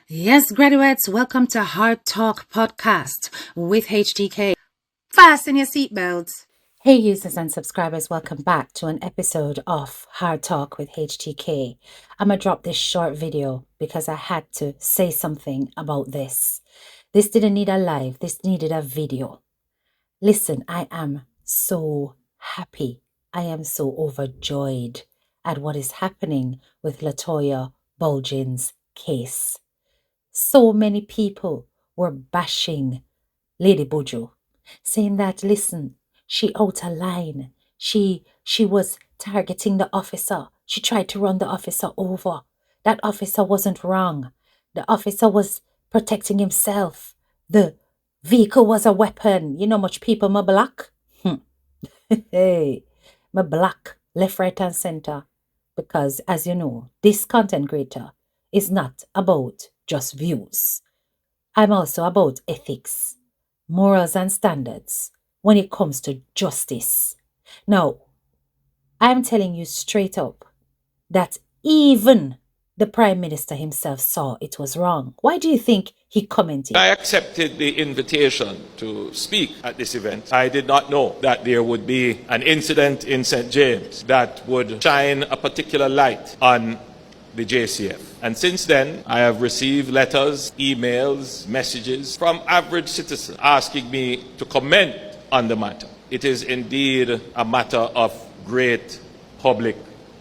Yes, graduates, welcome to Hard Talk Podcast with HTK. Fasten your seatbelts. Hey, users and subscribers, welcome back to an episode of Hard Talk with HTK. I'm going to drop this short video because I had to say something about this. This didn't need a live, this needed a video. Listen, I am so happy. I am so overjoyed at what is happening with Latoya Bulgin's case. So many people were bashing Lady Buju, saying that, listen, she out of line. She was targeting the officer. She tried to run the officer over. That officer wasn't wrong. The officer was protecting himself. The vehicle was a weapon. You know much people my black? Hey, my black, left, right, and center. Because, as you know, this content creator is not about just views. I'm also about ethics, morals, and standards when it comes to justice. Now, I'm telling you straight up that even the Prime Minister himself saw it was wrong. Why do you think he commented? I accepted the invitation to speak at this event. I did not know that there would be an incident in St. James that would shine a particular light on the JCF. And since then, I have received letters, emails, messages from average citizens asking me to comment on the matter. It is indeed a matter of great public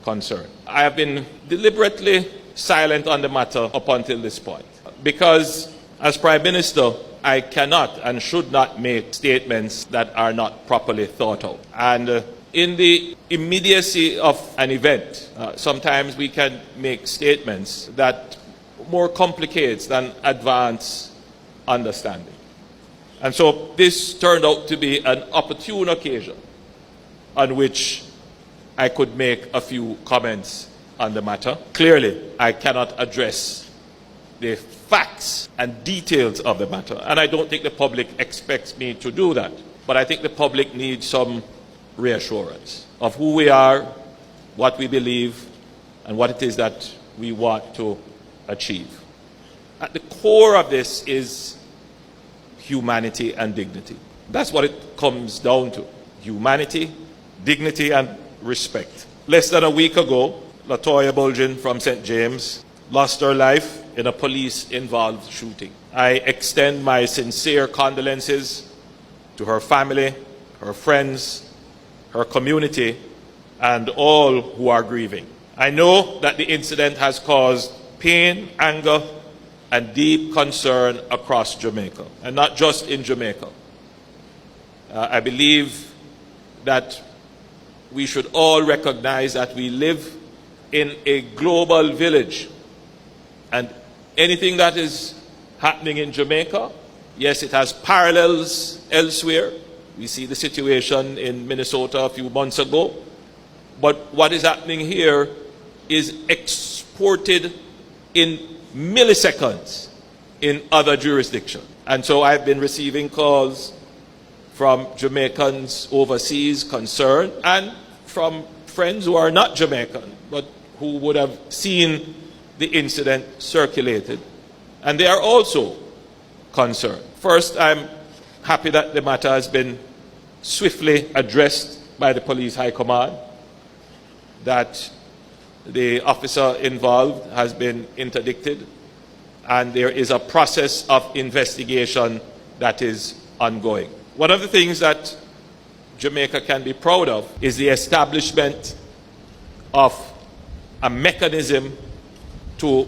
concern. I have been deliberately silent on the matter up until this point because as Prime Minister, I cannot and should not make statements that are not properly thought out. And in the immediacy of an event, sometimes we can make statements that more complicates than advance understanding. And so this turned out to be an opportune occasion on which I could make a few comments on the matter. Clearly, I cannot address the facts and details of the matter, and I don't think the public expects me to do that. But I think the public needs some reassurance of who we are, what we believe, and what it is that we want to achieve. At the core of this is humanity and dignity. That's what it comes down to. Humanity, dignity, and respect. Less than a week ago, Latoya Bulgin from St. James lost her life in a police-involved shooting. I extend my sincere condolences to her family, her friends, her community, and all who are grieving. I know that the incident has caused pain, anger, and deep concern across Jamaica, and not just in Jamaica. I believe that we should all recognize that we live in a global village, and anything that is happening in Jamaica, yes, it has parallels elsewhere. We see the situation in Minnesota a few months ago, but what is happening here is exported in milliseconds in other jurisdictions. And so I've been receiving calls from Jamaicans overseas concerned and from friends who are not Jamaican, but who would have seen the incident circulated. And they are also concerned. First, I'm happy that the matter has been swiftly addressed by the police high command, that the officer involved has been interdicted, and there is a process of investigation that is ongoing. One of the things that Jamaica can be proud of is the establishment of a mechanism to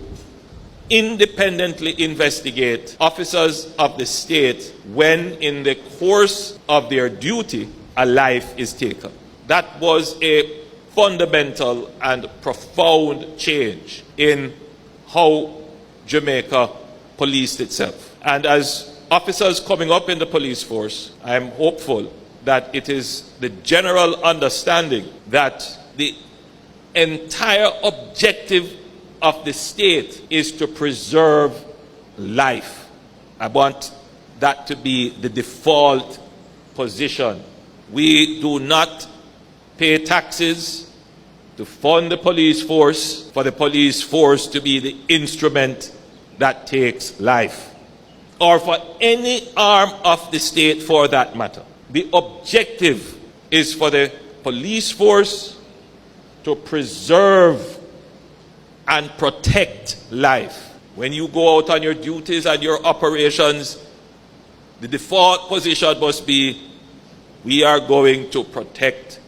independently investigate officers of the state when in the course of their duty a life is taken. That was a fundamental and profound change in how Jamaica policed itself. And as officers coming up in the police force, I am hopeful that it is the general understanding that the entire objective of the state is to preserve life. I want that to be the default position. We do not pay taxes to fund the police force, for the police force to be the instrument that takes life, or for any arm of the state for that matter. The objective is for the police force to preserve and protect life. When you go out on your duties and your operations, the default position must be, we are going to protect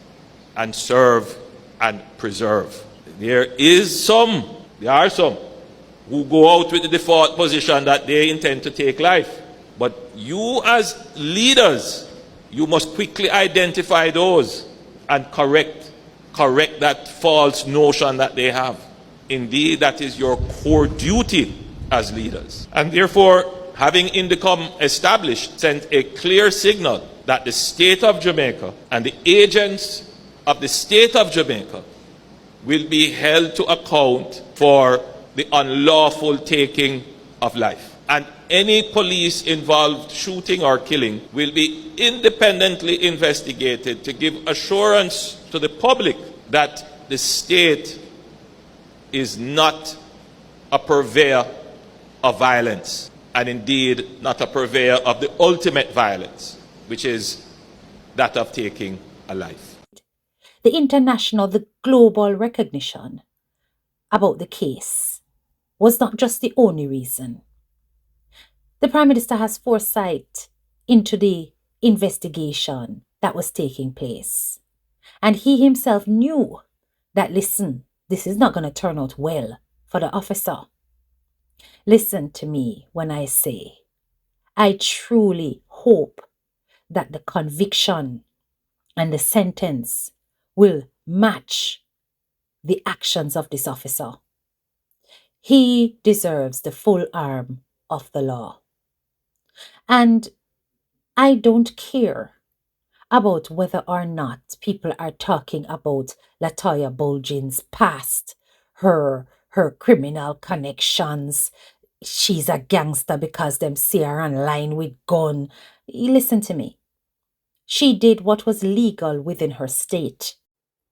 and serve and preserve. There are some who go out with the default position that they intend to take life. But you as leaders, you must quickly identify those and correct that false notion that they have. Indeed, that is your core duty as leaders. And therefore, having INDECOM established, sent a clear signal that the state of Jamaica and the agents of the state of Jamaica will be held to account for the unlawful taking of life. And any police involved shooting or killing will be independently investigated to give assurance to the public that the state is not a purveyor of violence, and indeed not a purveyor of the ultimate violence, which is that of taking a life. The international, the global recognition about the case was not just the only reason. The Prime Minister has foresight into the investigation that was taking place. And he himself knew that, listen, this is not going to turn out well for the officer. Listen to me when I say, I truly hope that the conviction and the sentence will match the actions of this officer. He deserves the full arm of the law. And I don't care about whether or not people are talking about Latoya Bulgin's past, her criminal connections. She's a gangster because them see her online with gun. Listen to me. She did what was legal within her state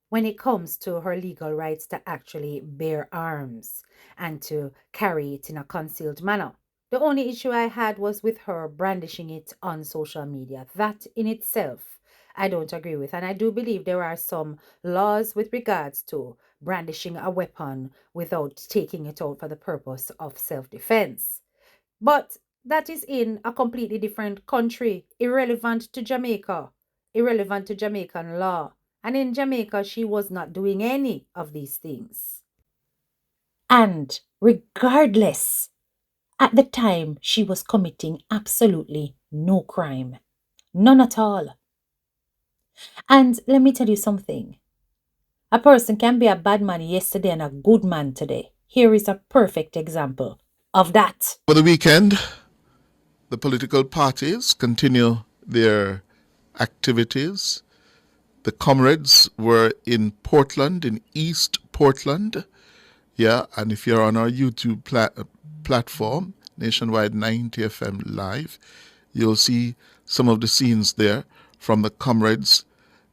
when it comes to her legal rights to actually bear arms and to carry it in a concealed manner. The only issue I had was with her brandishing it on social media. That in itself, I don't agree with. And I do believe there are some laws with regards to brandishing a weapon without taking it out for the purpose of self-defense. But that is in a completely different country, irrelevant to Jamaica, irrelevant to Jamaican law. And in Jamaica, she was not doing any of these things. And regardless, at the time, she was committing absolutely no crime. None at all. And let me tell you something. A person can be a bad man yesterday and a good man today. Here is a perfect example of that. For the weekend, the political parties continue their activities. The comrades were in Portland, in East Portland. Yeah, and if you're on our YouTube platform, Nationwide 90 FM Live, you'll see some of the scenes there from the comrades.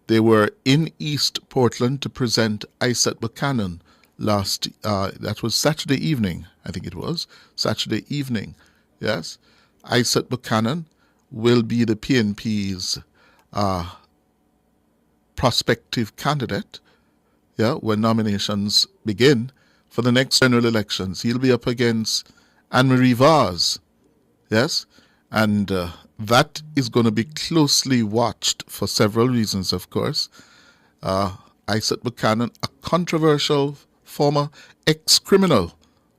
They were in East Portland to present Isaac Buchanan that was Saturday evening, I think it was, Saturday evening, yes. Isaac Buchanan will be the PNP's prospective candidate, yeah, when nominations begin for the next general elections. He'll be up against Anne-Marie Vaz, yes, and that is going to be closely watched for several reasons, of course. Isaac Buchanan, a controversial former ex-criminal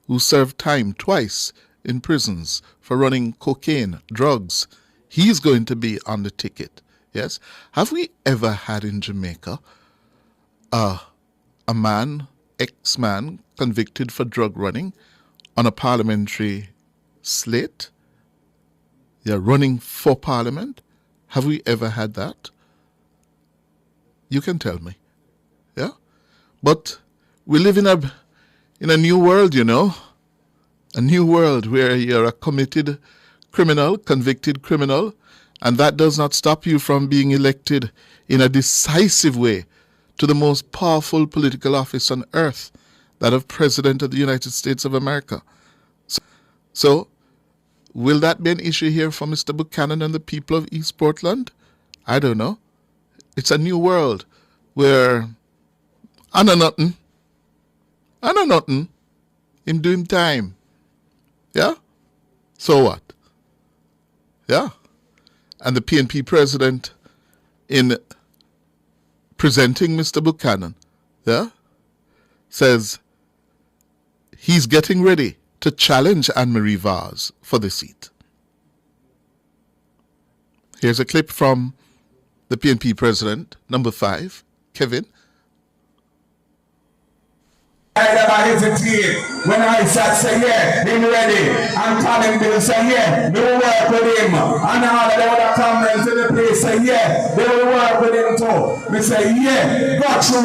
who served time twice in prisons for running cocaine, drugs. He's going to be on the ticket, yes. Have we ever had in Jamaica a man, ex-man, convicted for drug running on a parliamentary slate? Yeah, running for parliament? Have we ever had that? You can tell me. Yeah? But we live in a new world, you know. A new world where you're a committed criminal, convicted criminal, and that does not stop you from being elected in a decisive way to the most powerful political office on earth, that of President of the United States of America. So, will that be an issue here for Mr. Buchanan and the people of East Portland? I don't know. It's a new world where I know nothing, him doing time. Yeah? So what? Yeah. And the PNP president, in presenting Mr. Buchanan, yeah, says he's getting ready to challenge Anne-Marie Vaz for the seat. Here's a clip from the PNP president, number 5, Kevin. I never hesitate when I say, yeah, him ready. And Colin Bill say, yeah, they will work with him. And all of the other comments in the place say, yeah, they will work with him too. We say, yeah, got you,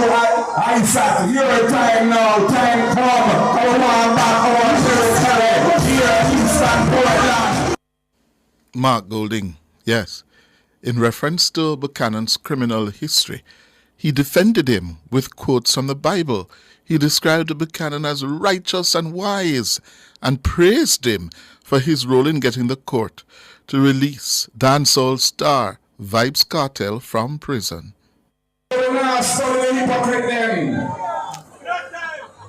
Isaac, your time now, time come. Come on back, our territory, here, Eastern Portland. Mark Golding, yes. In reference to Buchanan's criminal history, he defended him with quotes from the Bible. He described Buchanan as righteous and wise and praised him for his role in getting the court to release dancehall star Vybz Kartel from prison.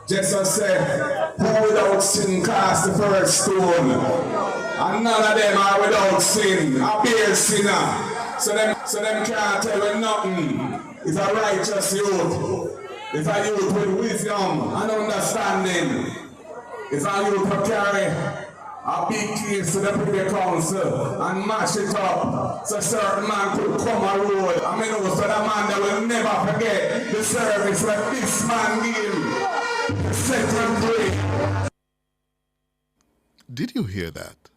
Jesus said, who without sin cast the first stone? And none of them are without sin, a bare sinner. So them can't tell me nothing. It's a righteous youth. It's a youth with wisdom and understanding. It's a youth who carry a big case to the Privy Council and mash it up so certain man could come a road. I mean, also the man that will never forget the service that this man gave. The second break. Did you hear that?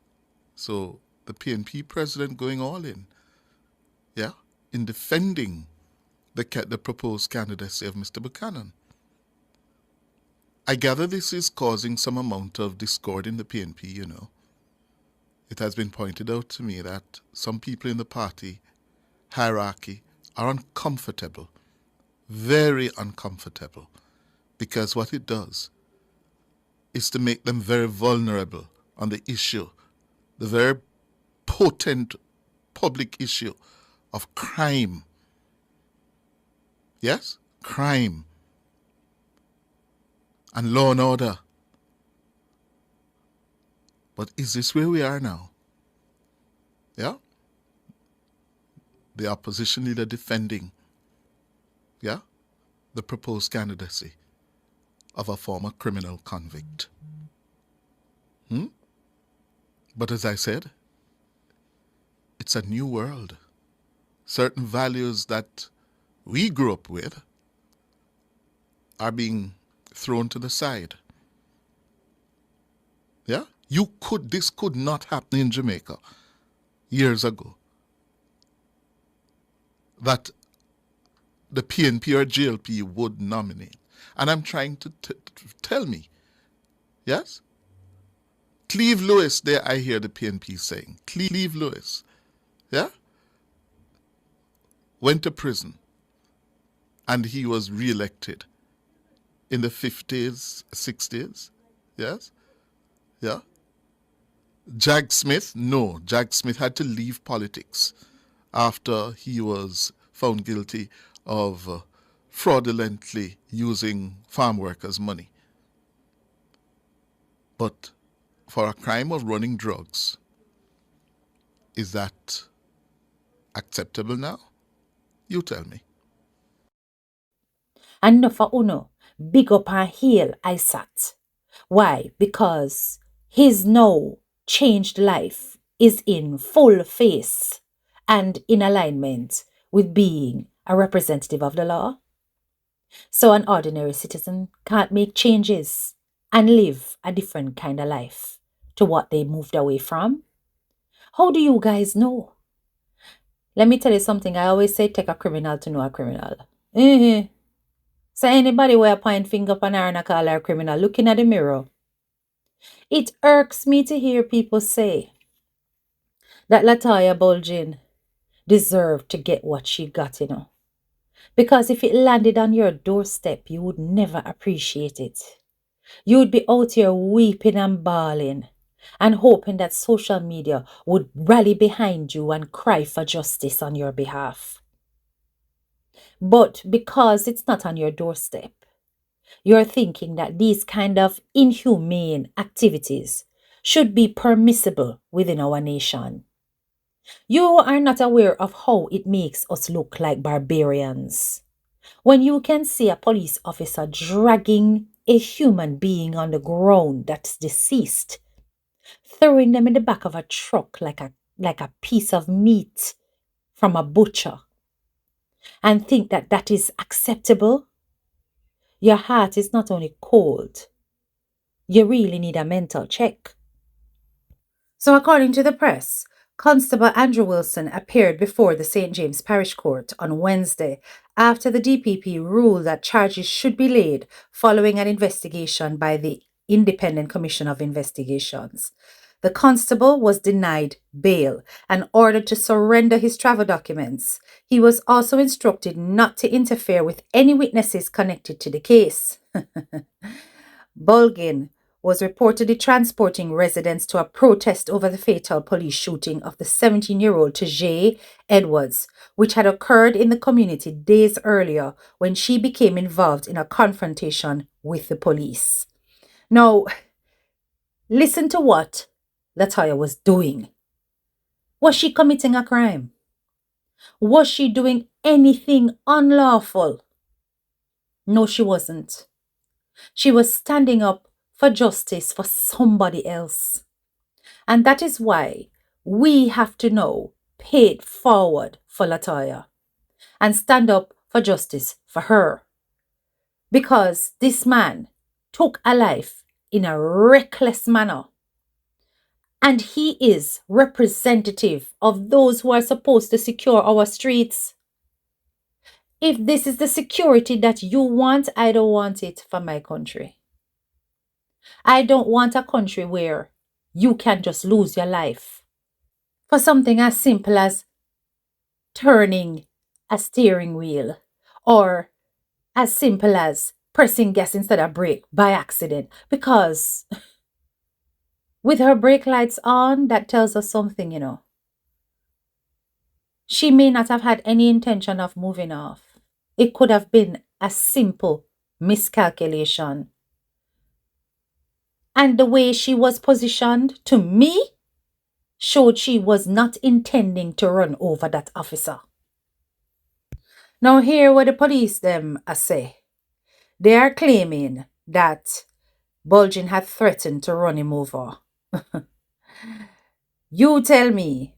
So the PNP president going all in, yeah, in defending the proposed candidacy of Mr. Buchanan. I gather this is causing some amount of discord in the PNP, you know. It has been pointed out to me that some people in the party hierarchy are uncomfortable, very uncomfortable, because what it does is to make them very vulnerable on the issue, the very potent public issue of crime. Yes? Crime and law and order. But is this where we are now? Yeah? The opposition leader defending, yeah, the proposed candidacy of a former criminal convict. But as I said, it's a new world. Certain values that we grew up with are being thrown to the side. Yeah? This could not happen in Jamaica years ago. That the PNP or GLP would nominate. And I'm trying to tell me, yes? Cleve Lewis, there I hear the PNP saying. Cleve Lewis, yeah? Went to prison. And he was re-elected in the 50s, 60s. Yes? Yeah? Jag Smith had to leave politics after he was found guilty of fraudulently using farm workers' money. But for a crime of running drugs, is that acceptable now? You tell me. And no for uno, big up and hail Isat. Why? Because his now changed life is in full face and in alignment with being a representative of the law. So an ordinary citizen can't make changes and live a different kind of life to what they moved away from. How do you guys know? Let me tell you something. I always say take a criminal to know a criminal. So anybody where point finger up an her and call her a criminal, looking at the mirror. It irks me to hear people say that Latoya Bulgin deserved to get what she got, you know. Because if it landed on your doorstep, you would never appreciate it. You would be out here weeping and bawling and hoping that social media would rally behind you and cry for justice on your behalf. But because it's not on your doorstep, you're thinking that these kind of inhumane activities should be permissible within our nation. You are not aware of how it makes us look like barbarians. When you can see a police officer dragging a human being on the ground that's deceased, throwing them in the back of a truck like a piece of meat from a butcher, and think that that is acceptable, your heart is not only cold, you really need a mental check. So according to the press, Constable Andrew Wilson appeared before the St. James Parish Court on Wednesday after the DPP ruled that charges should be laid following an investigation by the Independent Commission of Investigations. The constable was denied bail and ordered to surrender his travel documents. He was also instructed not to interfere with any witnesses connected to the case. Bulgin was reportedly transporting residents to a protest over the fatal police shooting of the 17-year-old Tajay Edwards, which had occurred in the community days earlier when she became involved in a confrontation with the police. Now, listen to what Latoya was doing. Was she committing a crime? Was she doing anything unlawful? No, she wasn't. She was standing up for justice for somebody else. And that is why we have to now pay it forward for Latoya and stand up for justice for her. Because this man took a life in a reckless manner. And he is representative of those who are supposed to secure our streets. If this is the security that you want, I don't want it for my country. I don't want a country where you can just lose your life for something as simple as turning a steering wheel, or as simple as pressing gas instead of brake by accident. Because with her brake lights on, that tells us something, you know. She may not have had any intention of moving off. It could have been a simple miscalculation. And the way she was positioned, to me, showed she was not intending to run over that officer. Now hear what the police them say. They are claiming that Bulgin had threatened to run him over. You tell me.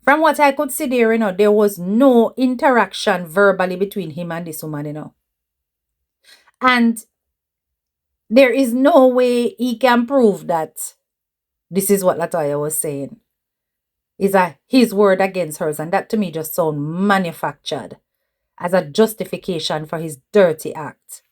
From what I could see there, there was no interaction verbally between him and this woman, And there is no way he can prove that this is what Latoya was saying. Is his word against hers, and that to me just sounds manufactured as a justification for his dirty act.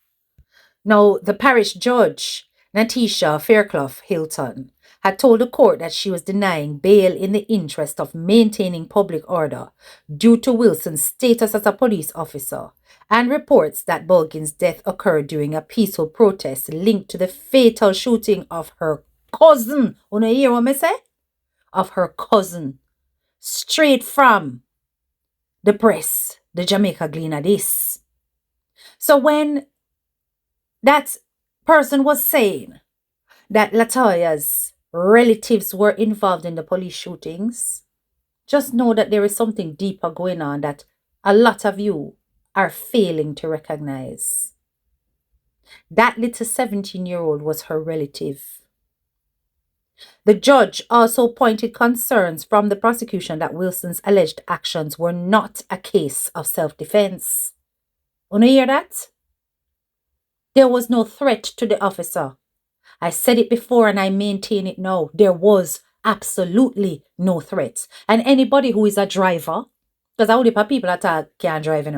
Now, the parish judge, Natisha Fairclough Hilton, had told the court that she was denying bail in the interest of maintaining public order due to Wilson's status as a police officer, and reports that Bulgin's death occurred during a peaceful protest linked to the fatal shooting of her cousin. You hear what I say? Of her cousin. Straight from the press, the Jamaica Gleaner this. So when that person was saying that Latoya's relatives were involved in the police shootings, just know that there is something deeper going on that a lot of you are failing to recognize. That little 17-year-old was her relative. The judge also pointed concerns from the prosecution that Wilson's alleged actions were not a case of self-defense. You hear that? There was no threat to the officer. I said it before and I maintain it now. There was absolutely no threat. And anybody who is a driver, because how many people that can't drive,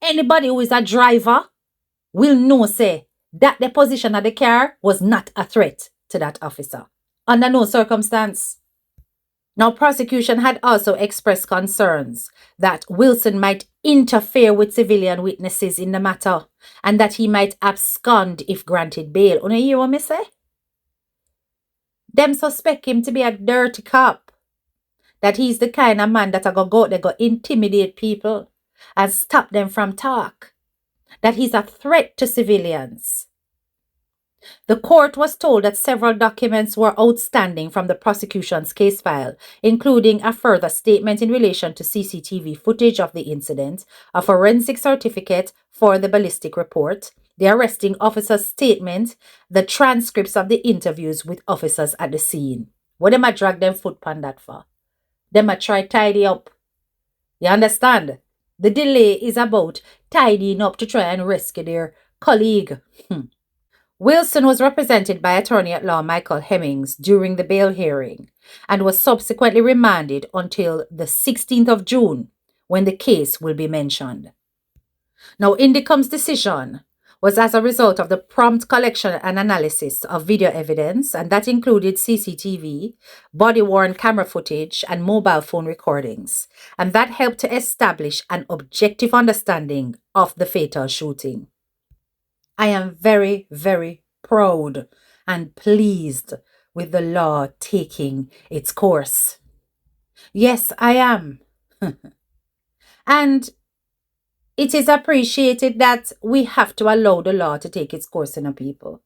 Anybody who is a driver will know, say, that the position of the car was not a threat to that officer. Under no circumstance. Now, prosecution had also expressed concerns that Wilson might interfere with civilian witnesses in the matter and that he might abscond if granted bail. You hear what I say? Them suspect him to be a dirty cop. That he's the kind of man that are go out there go intimidate people and stop them from talk. That he's a threat to civilians. The court was told that several documents were outstanding from the prosecution's case file, including a further statement in relation to CCTV footage of the incident, a forensic certificate for the ballistic report, the arresting officer's statement, the transcripts of the interviews with officers at the scene. What am I drag them foot on that for? Them a try tidy up. You understand? The delay is about tidying up to try and rescue their colleague. Wilson was represented by attorney-at-law Michael Hemmings during the bail hearing and was subsequently remanded until the 16th of June, when the case will be mentioned. Now, Indicom's decision was as a result of the prompt collection and analysis of video evidence, and that included CCTV, body-worn camera footage, and mobile phone recordings, and that helped to establish an objective understanding of the fatal shooting. I am very, very proud and pleased with the law taking its course. Yes, I am. And it is appreciated that we have to allow the law to take its course in our people.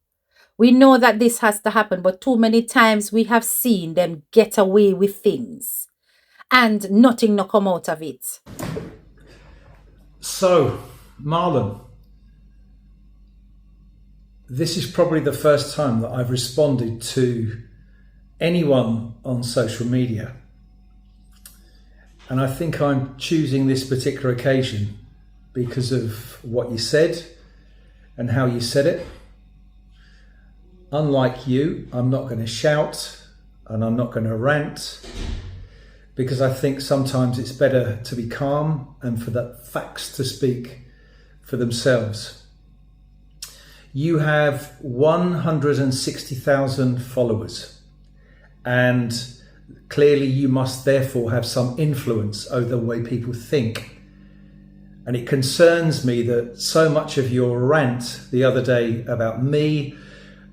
We know that this has to happen, but too many times we have seen them get away with things and nothing no come out of it. So, Marlon, this is probably the first time that I've responded to anyone on social media. And I think I'm choosing this particular occasion because of what you said and how you said it. Unlike you, I'm not going to shout and I'm not going to rant, because I think sometimes it's better to be calm and for the facts to speak for themselves. You have 160,000 followers, and clearly you must therefore have some influence over the way people think. And it concerns me that so much of your rant the other day about me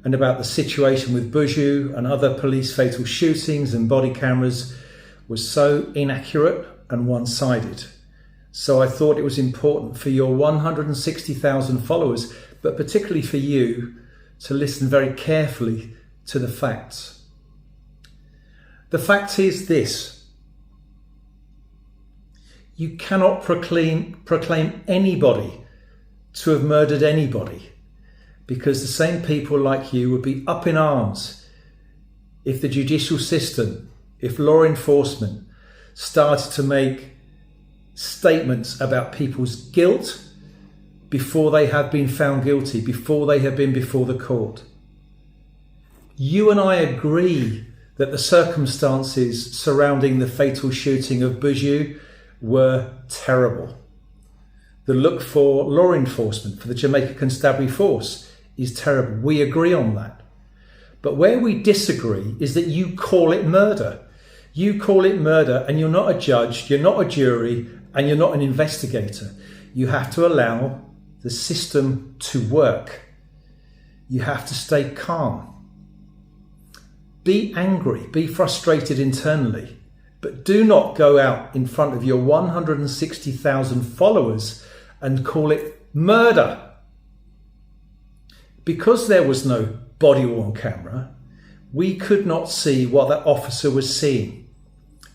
and about the situation with Buju and other police fatal shootings and body cameras was so inaccurate and one-sided. So I thought it was important for your 160,000 followers, but particularly for you, to listen very carefully to the facts. The fact is this: you cannot proclaim anybody to have murdered anybody, because the same people like you would be up in arms if the judicial system, if law enforcement started to make statements about people's guilt before they have been found guilty, before they have been before the court. You and I agree that the circumstances surrounding the fatal shooting of Buju were terrible. The look for law enforcement, for the Jamaica Constabulary Force, is terrible. We agree on that. But where we disagree is that you call it murder. You call it murder, and you're not a judge, you're not a jury, and you're not an investigator. You have to allow the system to work. You have to stay calm. Be angry, be frustrated internally, but do not go out in front of your 160,000 followers and call it murder. Because there was no body-worn camera, we could not see what that officer was seeing.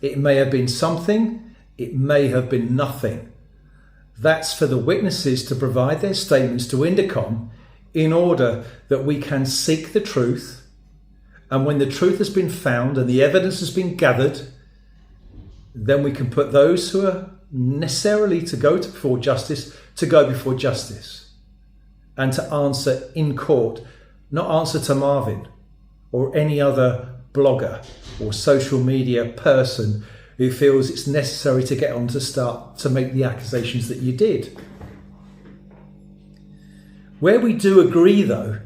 It may have been something, it may have been nothing. That's for the witnesses to provide their statements to Indicom in order that we can seek the truth. And when the truth has been found and the evidence has been gathered, then we can put those who are necessarily to go before justice to go before justice and to answer in court, not answer to Marvin or any other blogger or social media person who feels it's necessary to get on to start to make the accusations that you did. Where we do agree, though,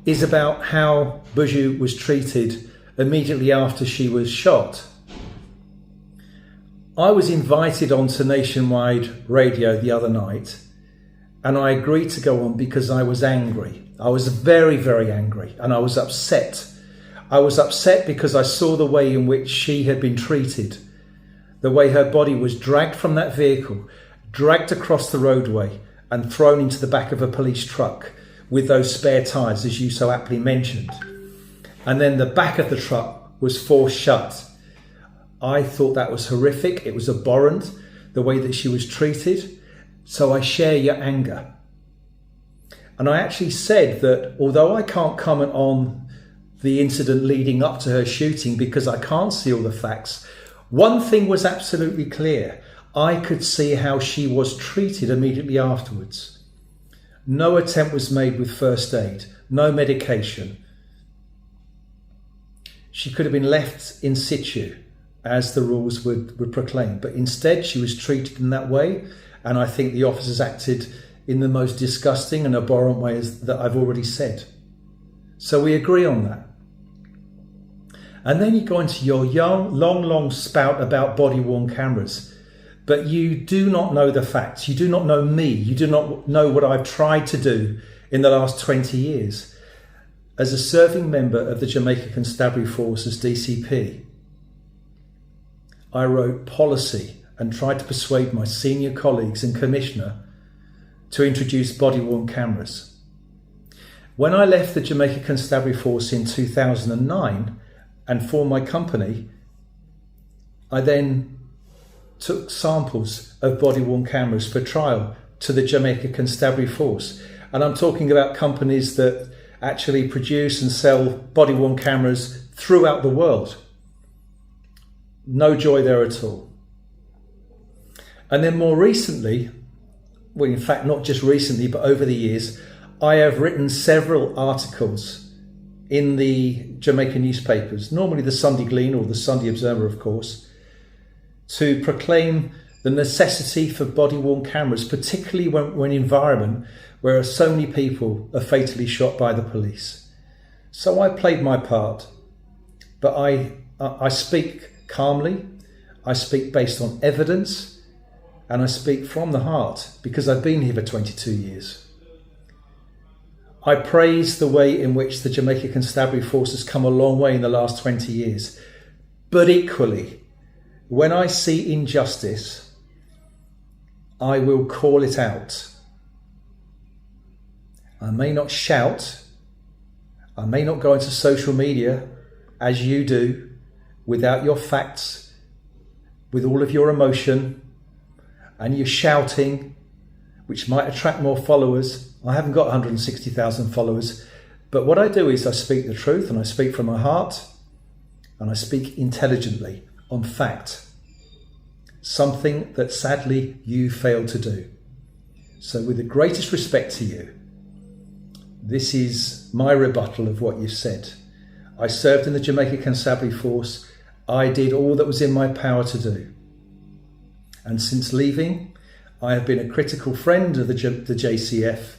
is about how Buju was treated immediately after she was shot. I was invited onto nationwide radio the other night, and I agreed to go on because I was angry. I was very, very angry, and I was upset. I was upset because I saw the way in which she had been treated, the way her body was dragged from that vehicle, dragged across the roadway and thrown into the back of a police truck with those spare tyres, as you so aptly mentioned. And then the back of the truck was forced shut. I thought that was horrific. It was abhorrent, the way that she was treated. So I share your anger. And I actually said that although I can't comment on the incident leading up to her shooting because I can't see all the facts, one thing was absolutely clear. I could see how she was treated immediately afterwards. No attempt was made with first aid, no medication. She could have been left in situ, as the rules would proclaim, but instead she was treated in that way, and I think the officers acted in the most disgusting and abhorrent ways that I've already said. So we agree on that. And then you go into your long spout about body-worn cameras. But you do not know the facts. You do not know me. You do not know what I've tried to do in the last 20 years. As a serving member of the Jamaica Constabulary Force as DCP, I wrote policy and tried to persuade my senior colleagues and commissioner to introduce body-worn cameras. When I left the Jamaica Constabulary Force in 2009 and formed my company, I then took samples of body-worn cameras for trial to the Jamaica Constabulary Force. And I'm talking about companies that actually produce and sell body-worn cameras throughout the world. No joy there at all. And then more recently, well, in fact, not just recently, but over the years, I have written several articles in the Jamaican newspapers, normally the Sunday Glean or the Sunday Observer, of course, to proclaim the necessity for body-worn cameras, particularly when environment where so many people are fatally shot by the police. So I played my part, but I speak calmly, I speak based on evidence, and I speak from the heart because I've been here for 22 years. I praise the way in which the Jamaica Constabulary Force has come a long way in the last 20 years, but equally, when I see injustice, I will call it out. I may not shout, I may not go into social media as you do, without your facts, with all of your emotion, and you're shouting, which might attract more followers. I haven't got 160,000 followers, but what I do is I speak the truth and I speak from my heart and I speak intelligently on fact, something that sadly you failed to do. So with the greatest respect to you, this is my rebuttal of what you've said. I served in the Jamaica Constabulary Force. I did all that was in my power to do. And since leaving, I have been a critical friend of the JCF,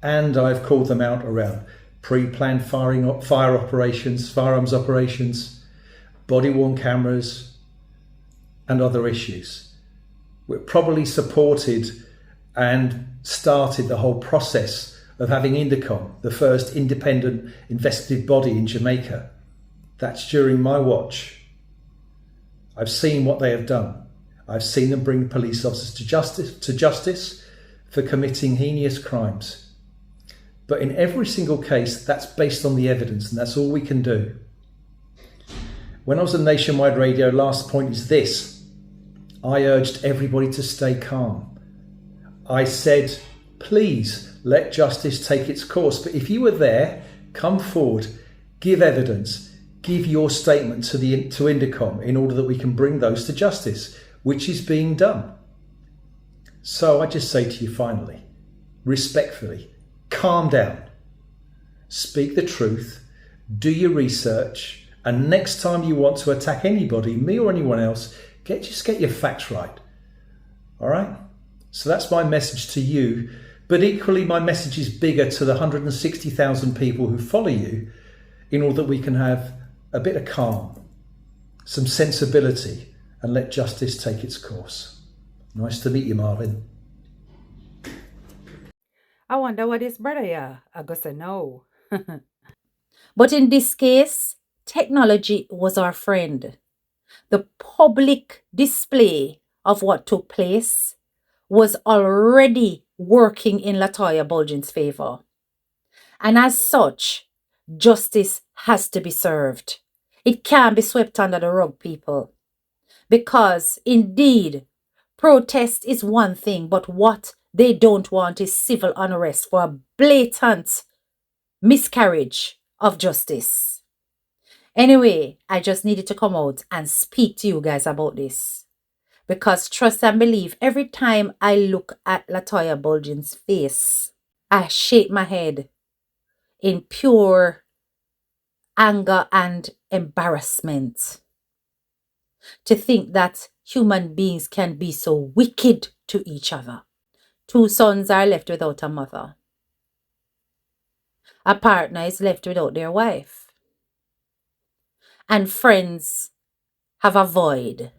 and I've called them out around pre-planned firearms operations, body-worn cameras, and other issues. We're probably supported and started the whole process of having Indicom, the first independent investigative body in Jamaica. That's during my watch. I've seen what they have done. I've seen them bring police officers to justice for committing heinous crimes. But in every single case, that's based on the evidence, and that's all we can do. When I was on Nationwide Radio, last point is this. I urged everybody to stay calm. I said, please let justice take its course. But if you were there, come forward, give evidence, give your statement to Indicom in order that we can bring those to justice, which is being done. So I just say to you finally, respectfully, calm down, speak the truth, do your research, and next time you want to attack anybody, me or anyone else, just get your facts right. All right? So that's my message to you. But equally, my message is bigger to the 160,000 people who follow you in order that we can have a bit of calm, some sensibility, and let justice take its course. Nice to meet you, Marvin. I wonder what his brother, I gotta say no. But in this case, technology was our friend. The public display of what took place was already working in Latoya Bulgin's favor. And as such, justice has to be served. It can't be swept under the rug, people. Because indeed, protest is one thing, but what they don't want is civil unrest for a blatant miscarriage of justice. Anyway, I just needed to come out and speak to you guys about this. Because trust and believe, every time I look at Latoya Bulgin's face, I shake my head in pure anger and embarrassment. To think that human beings can be so wicked to each other. 2 sons are left without a mother. A partner is left without their wife. And friends have a void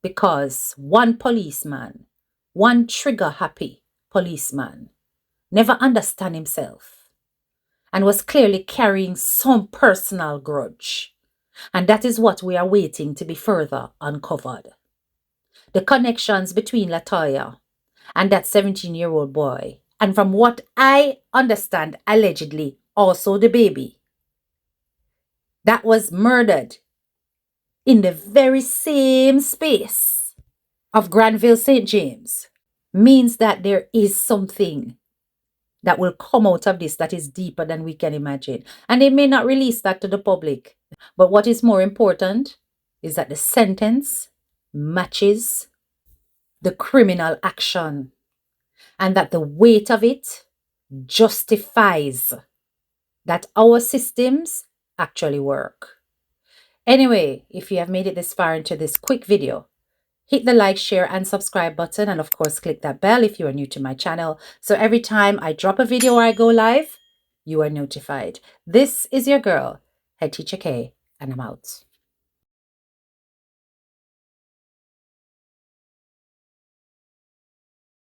because one policeman, one trigger-happy policeman, never understood himself and was clearly carrying some personal grudge. And that is what we are waiting to be further uncovered. The connections between Latoya and that 17-year-old boy, and from what I understand, allegedly also the baby, that was murdered in the very same space of Granville St. James, means that there is something that will come out of this that is deeper than we can imagine. And they may not release that to the public. But what is more important is that the sentence matches the criminal action and that the weight of it justifies that our systems actually work. Anyway, if you have made it this far into this quick video, hit the like, share, and subscribe button. And of course, click that bell if you are new to my channel. So every time I drop a video or I go live, you are notified. This is your girl, Head Teacher K, and I'm out.